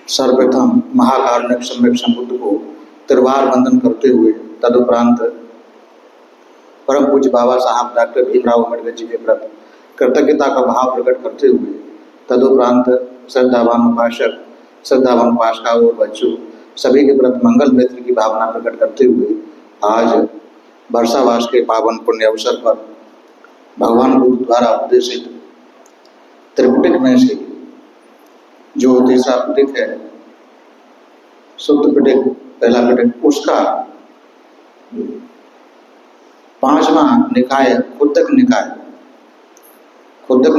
सर्वप्रथम महाकारुणिक सम्यक संबुद्ध को त्रिवार वंदन करते हुए तदुपरांत परम पूज्य बाबा साहब डॉक्टर भीमराव अम्बेडकर जी के प्रति कृतज्ञता का भाव प्रकट करते हुए तदुपरांत श्रद्धावान उपासक श्रद्धावान उपासका और बच्चों सभी के प्रति मंगल मित्र की भावना प्रकट करते हुए आज वर्षावास के पावन पुण्य अवसर पर भगवान बुद्ध द्वारा उपदेशित त्रिपिटक में से जो तीसरा पिटक है शुद्ध पिटक पहला पिटक उसका पांचवा निकाय खुद्दक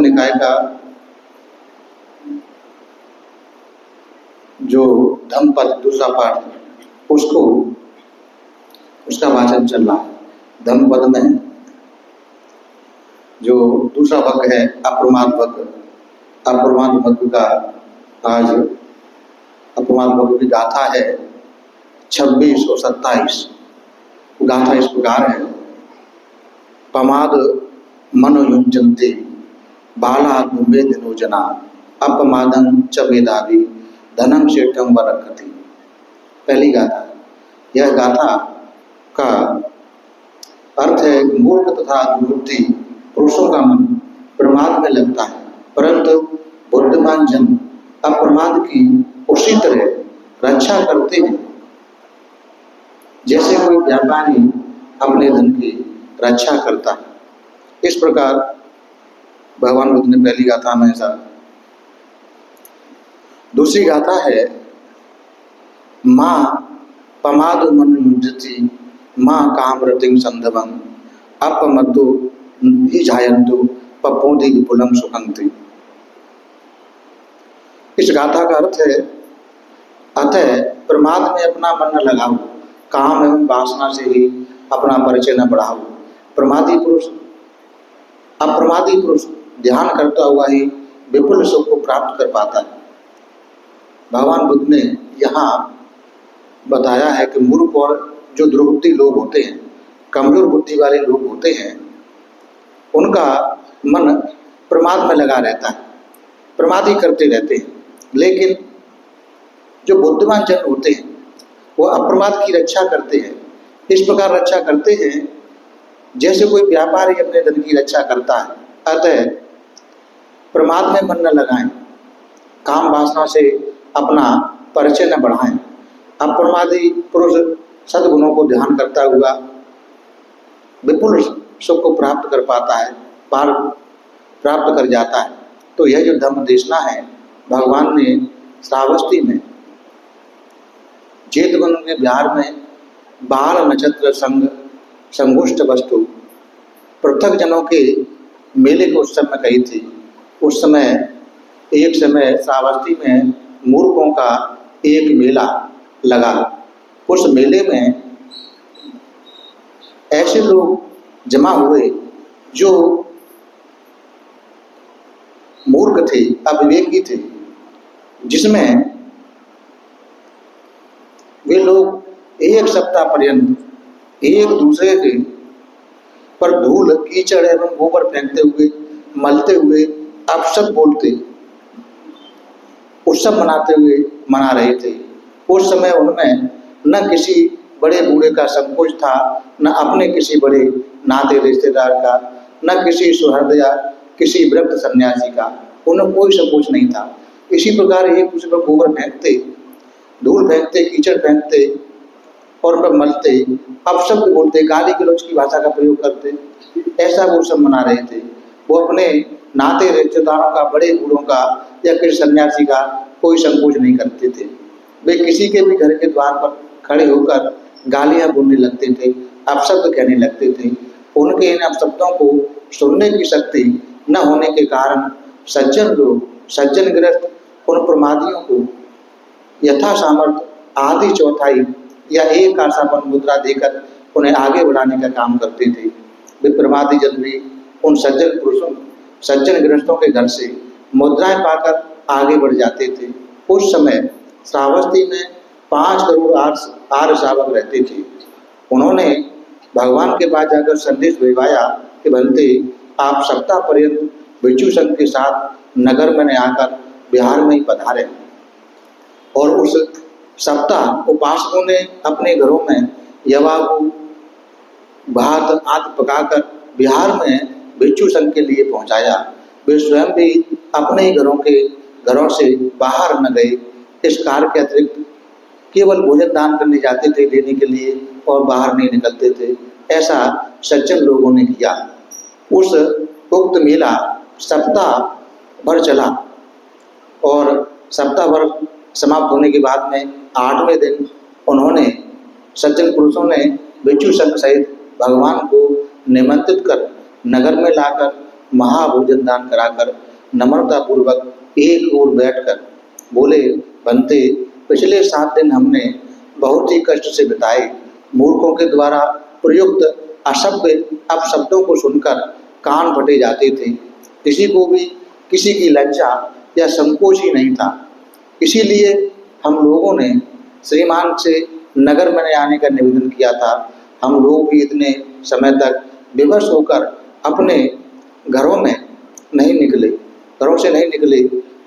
निकाय का जो धम्मपद दूसरा पाठ उसका वाचन चल रहा है। धम्मपद में जो दूसरा वर्ग है अप्रमाद वर्ग का आज अप्रमाद वर्ग की गाथा है 26 और 27। गाथा इस प्रकार है। पमाद मनो युञ्जन्ते बाला दुम्बे दिनो जना अपमादं च मेधावी धनम शेठम व रखति। पहली गाथा। यह गाथा का अर्थ है मूर्ख तथा दुर्बुद्धि पुरुषों का मन प्रमाद में लगता है, परंतु बुद्धिमान जन अप्रमाद की उसी तरह रक्षा करते हैं जैसे कोई व्यापारी अपने धन की रक्षा करता है। इस प्रकार भगवान बुद्ध ने पहली गाथा में ऐसा। दूसरी गाथा है माँ पमाद मन युज्यति माँ कामरतिं संधवं अपमद्दो ही जायन्तु पपोधि विपुलम सुखन्ति। इस गाथा का अर्थ है अतः प्रमाद में अपना मन न लगाओ, काम एवं वासना से ही अपना परिचय न बढ़ाओ। अप्रमादी पुरुष ध्यान करता हुआ ही विपुल सुख को प्राप्त कर पाता है। भगवान बुद्ध ने यहाँ बताया है कि मूर्ख और जो दुर्बुद्धि लोग होते हैं, कमजोर बुद्धि वाले लोग होते हैं, उनका मन प्रमाद में लगा रहता है, प्रमादी करते रहते हैं। लेकिन जो बुद्धिमान जन होते हैं वो अप्रमाद की रक्षा करते हैं। इस प्रकार रक्षा करते हैं जैसे कोई व्यापारी अपने धन की रक्षा करता है। अतः प्रमाद में मन न लगाएं, काम वासना से अपना परिचय न बढ़ाएं। अप्रमादी पुरुष सद्गुणों को ध्यान करता हुआ विपुल सुख को प्राप्त कर पाता है, पार प्राप्त कर जाता है। तो यह जो धम्म देशना है भगवान ने श्रावस्ती में जेतवन के बिहार में बाल नक्षत्र संगुष्ट वस्तु पृथक जनों के मेले को उस समय कही थी। उस समय एक समय श्रावस्ती में मूर्खों का एक मेला लगा। उस मेले में ऐसे लोग जमा हुए जो मूर्ख थे, अविवेकी थे, जिसमें वे लोग एक सप्ताह पर्यंत एक दूसरे के पर धूल कीचड़ एवं गोबर फेंकते हुए, मलते हुए, अपशब्द बोलते, उत्सव मनाते हुए मना रहे थे। उस समय उनमें न किसी बड़े बूढ़े का संकोच था, न अपने किसी बड़े नाते रिश्तेदार का, न किसी सुहृद या किसी वृद्ध सन्यासी का, उन्हें कोई संकोच नहीं था। इसी प्रकार एक दूसरे पर गोबर फेंकते, धूल फेंकते, कीचड़ फेंकते और उन पर मलते, अपशब्द बोलते, गाली गलौज की भाषा का प्रयोग करते, ऐसा वो सब मना रहे थे। वो अपने नाते रिश्तेदारों का, बड़े बूढ़ों का या किसी सन्यासी का कोई संकोच नहीं करते थे। वे किसी के भी घर के द्वार पर खड़े होकर गालियां बोलने लगते थे, अपशब्द कहने लगते थे। उनके इन अपशब्दों को सुनने की शक्ति न होने के कारण सज्जन लोग, सज्जन ग्रस्त उन प्रमादियों को यथा सामर्थ्य आधी चौथाई या एक आशापन मुद्रा देकर उन्हें आगे बढ़ाने का काम करते थे। वे प्रमादी जन भी उन सज्जन पुरुषों, सज्जन गृहस्थों के घर से मुद्राएं पाकर आगे बढ़ जाते थे। उस समय श्रावस्ती में 5 करोड़ आर्य शावक रहते थे। उन्होंने भगवान के पास जाकर संदेश भिजवाया कि बनते आप सप्ताह पर्यंत भिक्षु संघ के साथ नगर में आकर बिहार में ही पधारे। और उस सप्ताह उपासकों ने अपने घरों में यवागु भात आदि पकाकर बिहार में भिक्षु संघ के लिए पहुंचाया। वे स्वयं भी अपने ही घरों से बाहर न गए। इस कार्य के अतिरिक्त केवल भोजन दान करने जाते थे देने के लिए और बाहर नहीं निकलते थे। ऐसा सज्जन लोगों ने किया। उस उक्त मेला सप्ताह भर चला और सप्ताह भर समाप्त होने के बाद में 8वें दिन उन्होंने सज्जन पुरुषों ने भिक्षु संघ सहित भगवान को निमंत्रित कर नगर में लाकर महाभोजन दान कराकर नम्रता पूर्वक एक ओर बैठकर बोले, बनते पिछले 7 दिन हमने बहुत ही कष्ट से बिताए। मूर्खों के द्वारा प्रयुक्त असभ्य अपशब्दों को सुनकर कान फटे जाते थे। किसी को भी किसी की लज्जा या संकोच ही नहीं था। इसीलिए हम लोगों ने श्रीमान से नगर में आने का निवेदन किया था। हम लोग भी इतने समय तक विवश होकर अपने घरों से नहीं निकले।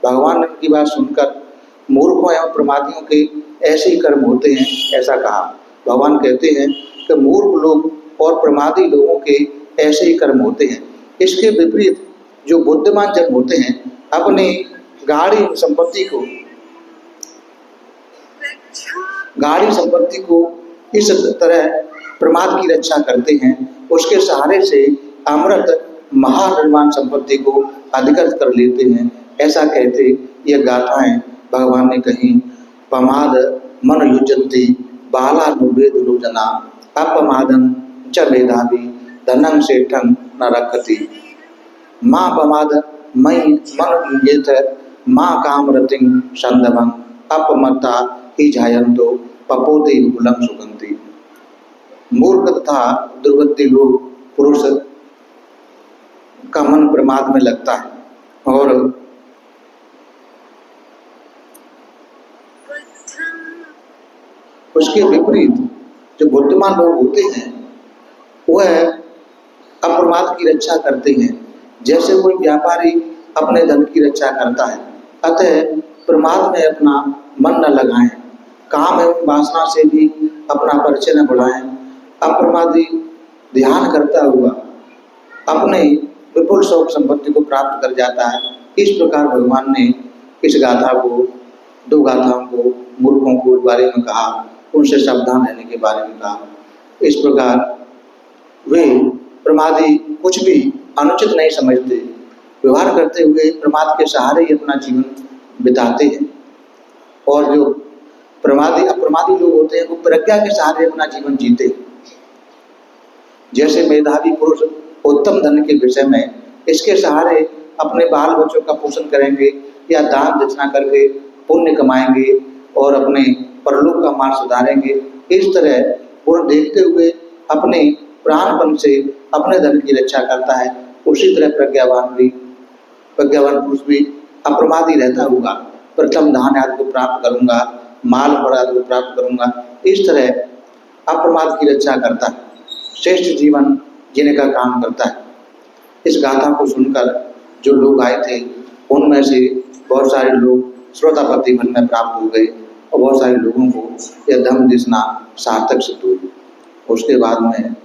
भगवान ने उनकी बात सुनकर मूर्खों एवं प्रमादियों के ऐसे ही कर्म होते हैं ऐसा कहा। भगवान कहते हैं कि मूर्ख लोग और प्रमादी लोगों के ऐसे ही कर्म होते हैं। इसके विपरीत जो बुद्धिमान जन होते हैं अपनी गाड़ी संपत्ति को इस तरह प्रमाद की रक्षा करते हैं। उसके सहारे से अमृत महानिर्वाण संपत्ति को अधिकृत कर लेते हैं। ऐसा कहते ये गाथाएं भगवान ने कही। पमाद मन युजंती बाला नुवेद लोजना अपमादन च मेधावी धनं सेठं न रखति। माँ पमाद मई मन युजेत माँ कामरतिं संदवं अपमत्ता ही जायंतो पपोते कुलं सुगंति। मूर्ख तथा दुर्गति लोग पुरुष का मन प्रमाद में लगता है और उसके विपरीत जो बुद्धिमान लोग होते हैं वह अप्रमाद की रक्षा करते हैं, जैसे कोई व्यापारी अपने धन की रक्षा करता है। अतः प्रमाद में अपना मन न लगाएं, काम एवं वासना से भी अपना परिचय न बढ़ाएं। अप्रमादी ध्यान करता हुआ अपने विपुल शौक संपत्ति को प्राप्त कर जाता है। इस प्रकार भगवान ने इस गाथा को 2 गाथाओं को मूर्खों को बारे में कहा, उनसे सावधान रहने के बारे में कहा। इस प्रकार वे प्रमादी कुछ भी अनुचित नहीं समझते, व्यवहार करते हुए प्रमाद के सहारे ही अपना जीवन बिताते हैं। और जो अप्रमादी लोग होते हैं वो प्रज्ञा के सहारे अपना जीवन जीते हैं। जैसे मेधावी पुरुष उत्तम धन के विषय में इसके सहारे अपने बाल बच्चों का पोषण करेंगे या दान दक्षिणा करके पुण्य कमाएंगे और अपने परलोक का मार्ग सुधारेंगे। इस तरह पूर्ण देखते हुए अपने प्राणपन से अपने धन की रक्षा करता है। उसी तरह प्रज्ञावान पुरुष भी अप्रमादी रहता हुआ प्रथम धान आदि को प्राप्त करूंगा, माल फल आदि को प्राप्त करूंगा, इस तरह अप्रमाद की रक्षा करता है, श्रेष्ठ जीवन जीने का काम करता है। इस गाथा को सुनकर जो लोग आए थे उनमें से बहुत सारे लोग श्रोतापति मन में प्राप्त हो गए और बहुत सारे लोगों को यह धम्म देशना सार्थक सिद्ध हुई। उसके बाद में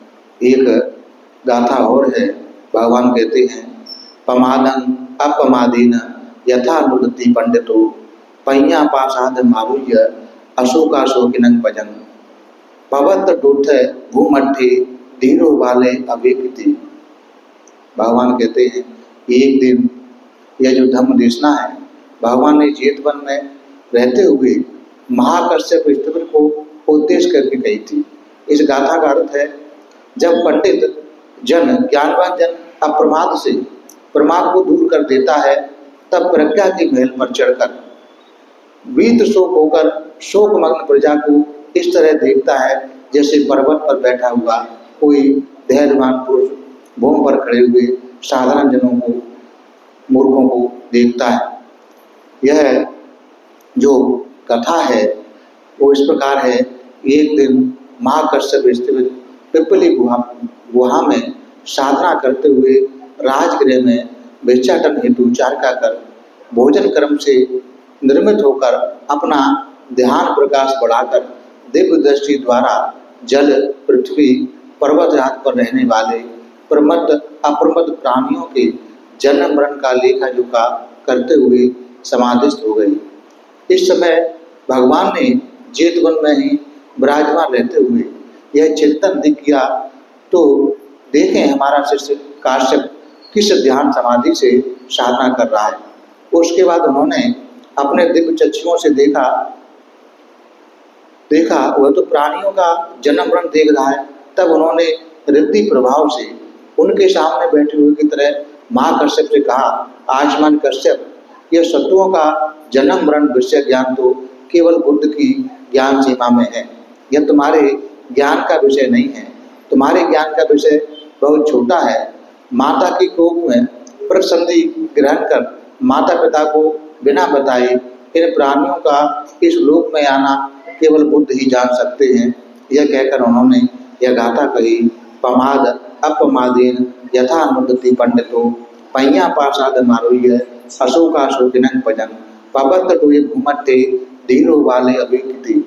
एक गाथा और है। भगवान कहते हैं, पमादं अपमादीन यथा नुदति पंडितो पय्या पासाद मारुह्य अशोकाशोकिनं भजन पवत डोठ भूमठे धीरो वाले अवेकिति। भगवान कहते हैं एक दिन यह जो धम्म देशना है भगवान ने जेतवन में रहते हुए महाकश्यप ऋषि को उद्देश्य करके कही थी। इस गाथा का अर्थ है, जब पंडित जन ज्ञानवान जन अप्रमाद से प्रमाद को दूर कर देता है तब प्रज्ञा की महल पर चढ़कर वीत शोक होकर शोकमग्न प्रजा को इस तरह देखता है जैसे पर्वत पर बैठा हुआ कोई धैर्यवान पुरुष भूमि पर खड़े हुए साधारण जनों को, मूर्खों को देखता है। यह जो कथा है वो इस प्रकार है। एक दिन महाकश्यप स्थित पिपली गुहा में साधना करते हुए राजगृह में भिक्षाटन हेतु चारका कर भोजन क्रम से निर्मित होकर अपना ध्यान प्रकाश बढ़ाकर दिव्य दृष्टि द्वारा जल, पृथ्वी, पर्वत आदि पर रहने वाले प्रमत्त अप्रमत्त प्राणियों के जन्म मरण का लेखा जोखा करते हुए समाधिस्थ हो गई। इस समय भगवान ने जेतवन में ही विराजमान रहते हुए यह चिंतन दिख गया। तो देखें हमारा शिष्य काश्यप किस ध्यान समाधि से साधना कर रहा है। उसके बाद उन्होंने अपने दिव्य चक्षुओं से देखा वह तो प्राणियों का जन्म मरण देख रहा है। तब उन्होंने रिद्धि प्रभाव से उनके सामने बैठे हुए की तरह महाकश्यप से कहा, आयुष्मान कश्यप, यह शत्रुओं का जन्म मरण विषय ज्ञान तो केवल बुद्ध की ज्ञान सीमा में है, यह तुम्हारे ज्ञान का विषय नहीं है। तुम्हारे ज्ञान का विषय बहुत छोटा है। माता की कोख में प्रसंधि ग्रहण कर माता पिता को बिना बताए इन प्राणियों का इस लोक में आना केवल बुद्ध ही जान सकते हैं। यह कहकर उन्होंने यह गाथा कही, पमाद अपमादेन यथा मुदति पंडितो पैया पासाद मारोय अशोकाशोकिनं भजन पबत डोये घूमते धीरो वाले अभिकृति।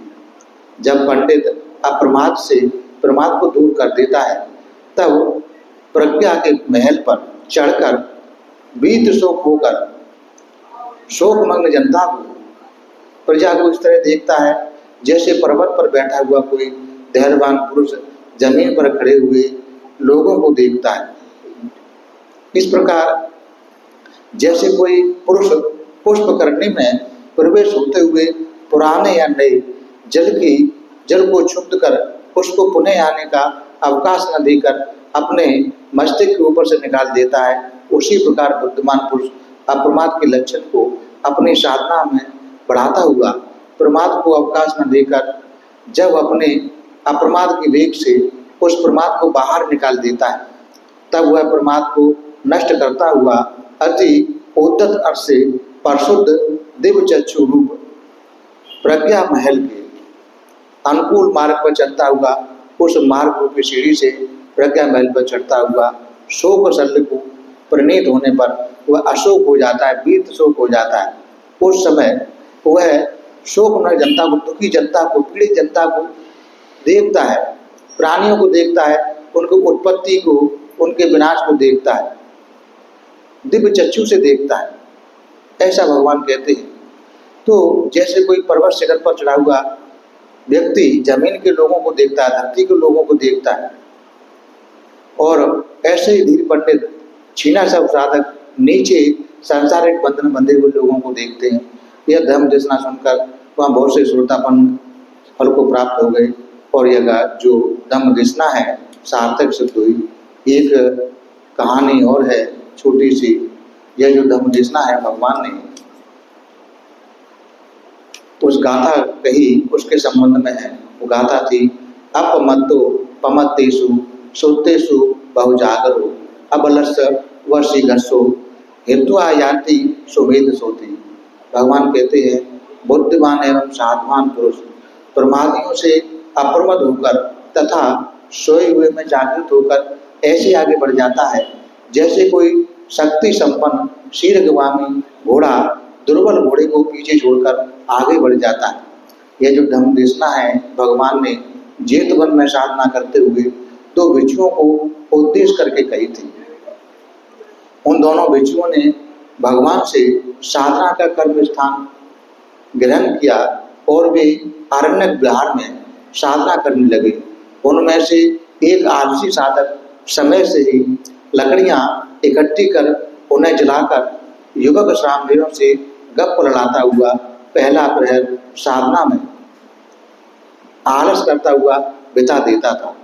जब पंडित अप्रमाद से प्रमाद को दूर कर देता है तब प्रज्ञा के महल पर चढ़कर बीत शोक होकर शोकमग्न जनता को, प्रजा को इस तरह देखता है जैसे पर्वत पर बैठा हुआ कोई धैर्यवान पुरुष जमीन पर खड़े हुए लोगों को देखता है। इस प्रकार जैसे कोई पुरुष पुष्प करने में प्रवेश होते हुए पुराने या नए जल को क्षुब्ध कर उसको पुनः आने का अवकाश न देकर अपने मस्तिष्क के ऊपर से निकाल देता है, उसी प्रकार बुद्धिमान पुरुष अप्रमाद के लक्षण को अपनी साधना में बढ़ाता हुआ प्रमाद को अवकाश न देकर जब अपने अप्रमाद की वेग से उस प्रमाद को बाहर निकाल देता है, तब वह प्रमाद को नष्ट करता हुआ अति उद्दत अर्थ से परशुद्ध दिव्य चक्षु रूप प्रज्ञा महल के अनुकूल मार्ग पर चलता हुआ उस मार्ग रूपी सीढ़ी से प्रज्ञा महल पर चढ़ता हुआ शोक शल्य को परिणीत होने पर वह अशोक हो जाता है, बीत शोक हो जाता है। उस समय वह शोक न जनता को, दुखी जनता को, पीड़ित जनता को देखता है, प्राणियों को देखता है, उनकी उत्पत्ति को, उनके विनाश को देखता है, दिव्य चक्षु से देखता है, ऐसा भगवान कहते हैं। तो जैसे कोई पर्वत शिखर पर चढ़ा हुआ व्यक्ति जमीन के लोगों को देखता है, धरती के लोगों को देखता है, और ऐसे ही धीर पंडित छीना सब साधक नीचे सांसारिक बंधन बंधे हुए लोगों को देखते हैं। यह धर्म देशना सुनकर वहाँ बहुत से श्रोतापन फल को प्राप्त हो गए और यह जो धम्म देशना है सार्थक सिद्ध हुई। एक कहानी और है छोटी सी, यह जो धम्म देशना है भगवान ने उस गाथा कही उसके संबंध में है। वो गाथा थी, अपमत्तो पमत्तेषु सुतेषु बहुजागरो अबलस वर्षि घसो हित्वा याति सुमेध सोती। भगवान कहते हैं बुद्धिमान एवं साधवान पुरुष प्रमादियों से अप्रमद होकर तथा सोए हुए में जागृत होकर ऐसे आगे बढ़ जाता है जैसे कोई शक्ति संपन्न शीर्घगामी घोड़ा दुर्बल घोड़े को पीछे छोड़कर आगे बढ़ जाता है। यह जो धम्म देशना है भगवान ने जेतवन में साधना करते हुए दो भिक्षुओं को उद्देश्य करके कही थी। उन दोनों भिक्षुओं ने भगवान से साधना का कर्म स्थान ग्रहण किया और वे अरण्य विहार में साधना करने लगे। उनमें से एक आलसी साधक समय से ही लकड़ियां इकट्ठी कर उन्हें जलाकर युवक श्रामणियों से गप लड़ाता हुआ पहला प्रहर साधना में आलस करता हुआ बिता देता था,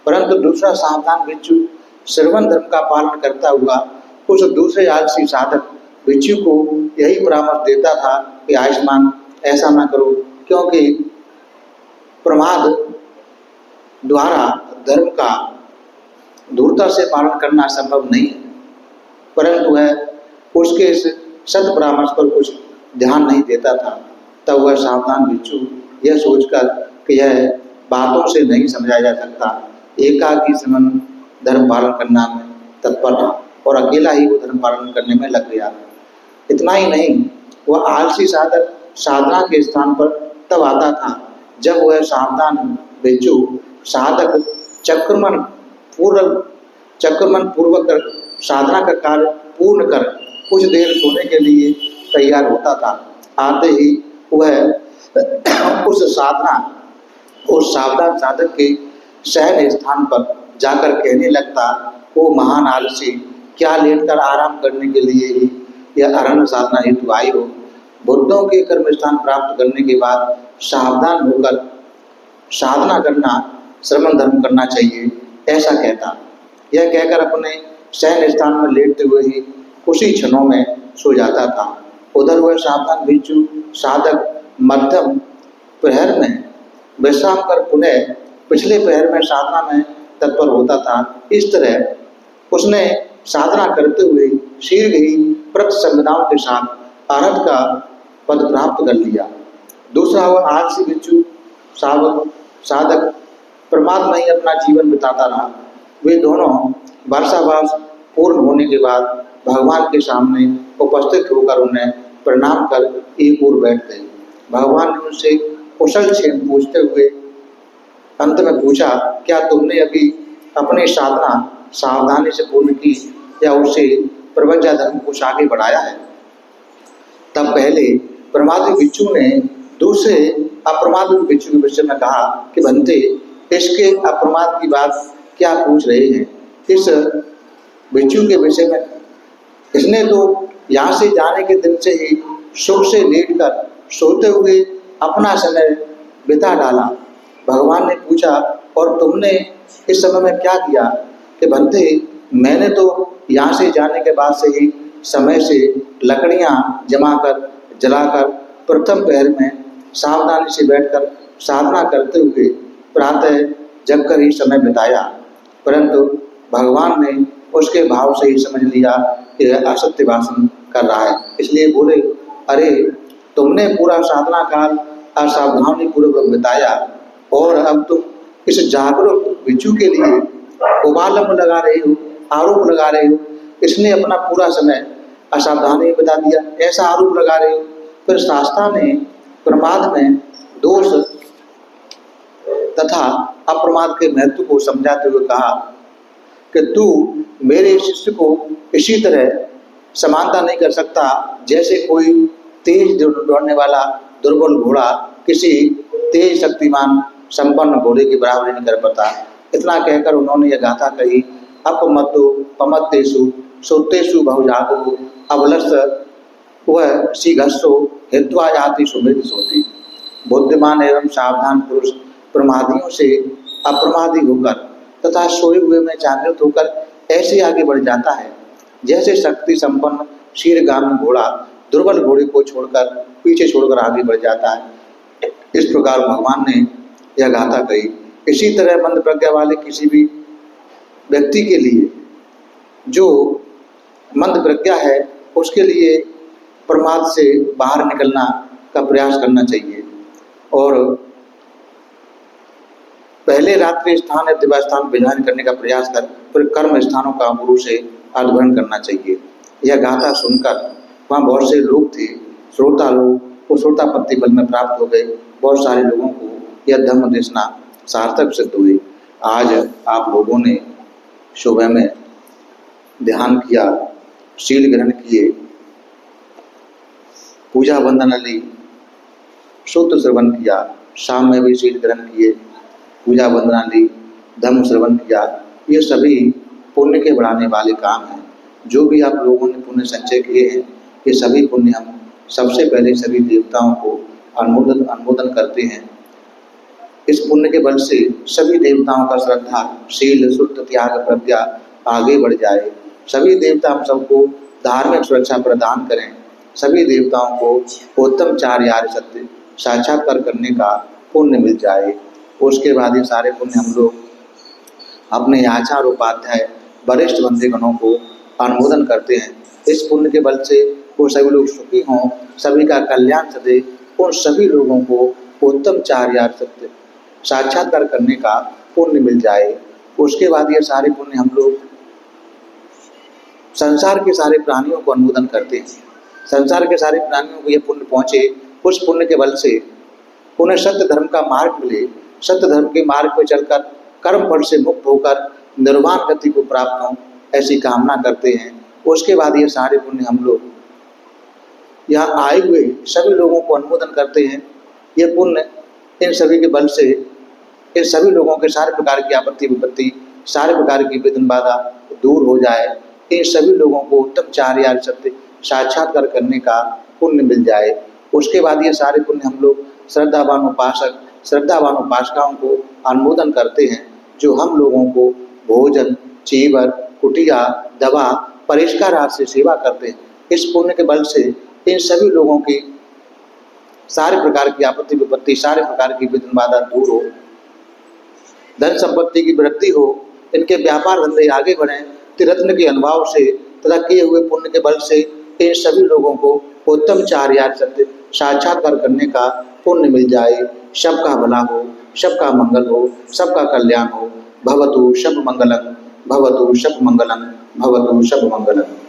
परंतु दूसरा सावधान भिक्षु श्रवण धर्म का पालन करता हुआ उस दूसरे आलसी साधक भिक्षु को यही परामर्श देता था कि आयुष्मान ऐसा ना करो, क्योंकि प्रमाद द्वारा धर्म का धूर्ता से पालन करना संभव नहीं है। परंतु वह उसके इस सत परामर्श पर कुछ ध्यान नहीं देता था। तब वह सावधान भिक्षु यह सोचकर कि यह बातों से नहीं समझा जा सकता, एकाकी श्रमण धर्म पालन करना में तत्पर था और अकेला ही वो धर्म पालन करने में लग गया। इतना ही नहीं, वह आलसी साधक साधना के स्थान पर तब आता था जब वह सावधान भिक्षु साधक चक्रमण पूर्वक साधना का कार्य पूर्ण कर कुछ देर सोने के लिए तैयार होता था। आते ही वह उस सावधान साधक के शयन स्थान पर जाकर कहने लगता, ओ महान आलसी, क्या लेटकर आराम करने के लिए ही यह अरण्य साधना हेतु आई हो? बुद्धों के कर्म स्थान प्राप्त करने के बाद सावधान होकर साधना करना श्रमण धर्म करना चाहिए, ऐसा कहता। यह कहकर अपने शयन स्थान में लेटते हुए ही उसी क्षणों में सो जाता था। उधर वह सावधान भिक्षु साधक मध्यम प्रहर में विश्राम कर पुनः पिछले प्रहर में साधना में तत्पर होता था। इस तरह उसने साधना करते हुए शीघ्र ही प्रत संविधाओं के साथ अरहत का पद प्राप्त कर लिया। दूसरा वह आलसी भिक्षु साधक परमात्मा में ही अपना जीवन बिताता रहा। वे दोनों वर्षावास पूर्ण होने के बाद भगवान के सामने उपस्थित होकर उन्हें प्रणाम कर एक ओर बैठ गए। भगवान ने उनसे कुशल क्षेम पूछते हुए अंत में पूछा, क्या तुमने अभी अपनी साधना सावधानी से पूर्ण की या उसे प्रवज्ञा धर्म को आगे बढ़ाया है? तब पहले प्रमादी भिक्षु ने दूसरे अप्रमादी भिक्षु के विषय में कहा कि बंते, इसके अप्रमाद की बात क्या पूछ रहे हैं? इस भिक्षु के विषय में इसने तो यहाँ से जाने के दिन से ही सुख से लेटकर सोते हुए अपना समय बिता डाला। भगवान ने पूछा, और तुमने इस समय में क्या किया? कि बंते, मैंने तो यहाँ से जाने के बाद से ही समय से लकड़ियाँ जमा कर जलाकर प्रथम पहर में सावधानी से बैठकर साधना करते हुए प्रातः जगकर ही समय बिताया। परंतु भगवान ने उसके भाव से ही समझ लिया कि यह असत्य भाषण कर रहा है, इसलिए बोले, अरे तुमने पूरा साधना काल असावधानी पूर्वक बिताया और अब तुम इस जागरूक भिक्षु के लिए उबालम लगा रहे हो, आरोप लगा रहे हो। इसने अपना पूरा समय असावधानी में बिता दिया, ऐसा आरोप लगा रहे हो। फिर शास्त्रा ने प्रमाद में दोष तथा अप्रमाद के महत्व को समझाते हुए कहा कि तू मेरे शिष्य को इसी तरह समानता नहीं कर सकता जैसे कोई तेज दौड़ने वाला दुर्बल घोड़ा किसी तेज शक्तिमान संपन्न घोड़े की बराबरी नहीं कर पाता। इतना कहकर उन्होंने यह गाथा कही, अपमतो पमत्तेषु सुतेषु बहुजागो अबलस वह शीघ्रसो हित्वा याति सुमृत सोती। बुद्धिमान एवं सावधान पुरुष प्रमादियों से अप्रमादी होकर तथा सोए हुए में जागृत होकर ऐसे आगे बढ़ जाता है जैसे शक्ति संपन्न शीघ्रगामी घोड़ा दुर्बल घोड़े को छोड़कर पीछे छोड़कर आगे बढ़ जाता है। इस प्रकार भगवान ने यह गाथा कही। इसी तरह मंद प्रज्ञा वाले किसी भी व्यक्ति के लिए, जो मंद प्रज्ञा है, उसके लिए प्रमाद से बाहर निकलना का प्रयास करना चाहिए और पहले रात्रि स्थान या दिव्य स्थान विधान करने का प्रयास कर फिर कर्म स्थानों का गुरु से अध्ययन करना चाहिए। यह गाथा सुनकर वहाँ बहुत से लोग थे, श्रोता लोग, वो श्रोता पत्ति बल में प्राप्त हो गए। बहुत सारे लोगों को यह धर्म देशना सार्थक सिद्ध हुई। आज आप लोगों ने सुबह में ध्यान किया, शील ग्रहण किए, पूजा वंदना ली, सूत्र श्रवण किया, शाम में भी शील ग्रहण किए, पूजा वंदना ली, धर्म श्रवण किया। ये सभी पुण्य के बढ़ाने वाले काम हैं। जो भी आप लोगों ने पुण्य संचय किए हैं, ये सभी पुण्य हम सबसे पहले सभी देवताओं को अनुमोदन करते हैं। इस पुण्य के बल से सभी देवताओं का श्रद्धा, शील, शुद्ध, त्याग, प्रज्ञा आगे बढ़ जाए। सभी देवता हम सबको धार्मिक सुरक्षा प्रदान करें। सभी देवताओं को उत्तम चार यार सत्य साक्षात्कार करने का पुण्य मिल जाए। उसके बाद ये सारे पुण्य हम लोग अपने आचार उपाध्याय वरिष्ठ बंधुगणों को अनुमोदन करते हैं। इस पुण्य के बल से वो सभी लोग सुखी हों, सभी का कल्याण सदे, उन सभी लोगों को उत्तम चार यार सत्य साक्षात्कार करने का पुण्य मिल जाए। उसके बाद ये सारे पुण्य हम लोग संसार के सारे प्राणियों को अनुमोदन करते हैं। संसार के सारे प्राणियों को ये पुण्य पहुँचे। उस पुण्य के बल से उन्हें सत्य धर्म का मार्ग मिले, सत्य धर्म के मार्ग पर चलकर कर्म फल से मुक्त होकर निर्वाण गति को प्राप्त हों, ऐसी कामना करते हैं। उसके बाद ये सारे पुण्य हम लोग यहाँ आए हुए सभी लोगों को अनुमोदन करते हैं। ये पुण्य इन सभी के बल से इन सभी लोगों के सारे प्रकार की आपत्ति विपत्ति, सारे प्रकार की विघ्न बाधा दूर हो जाए। इन सभी लोगों को उत्तम चार्य सत्य साक्षात्कार करने का पुण्य मिल जाए। उसके बाद ये सारे पुण्य हम लोग श्रद्धावान उपासक, श्रद्धावान उपासिकाओं को अनुमोदन करते हैं, जो हम लोगों को भोजन, चीवर, कुटिया, दवा, परिष्कार आदि से सेवा करते हैं। इस पुण्य के बल से इन सभी लोगों की सारे प्रकार की आपत्ति विपत्ति, सारे प्रकार की विघ्न बाधा दूर हो, धन संपत्ति की वृद्धि हो, इनके व्यापार धंधे आगे बढ़ें, त्रिरत्न के अनुभव से तथा किए हुए पुण्य के बल से इन सभी लोगों को उत्तम चार्य सत्य साक्षात्कार करने का पुण्य मिल जाए। सबका भला हो, सबका मंगल हो, सबका कल्याण हो। भवतु सब मंगलम, भवतु सब मंगलम, भवतु सब मंगलम।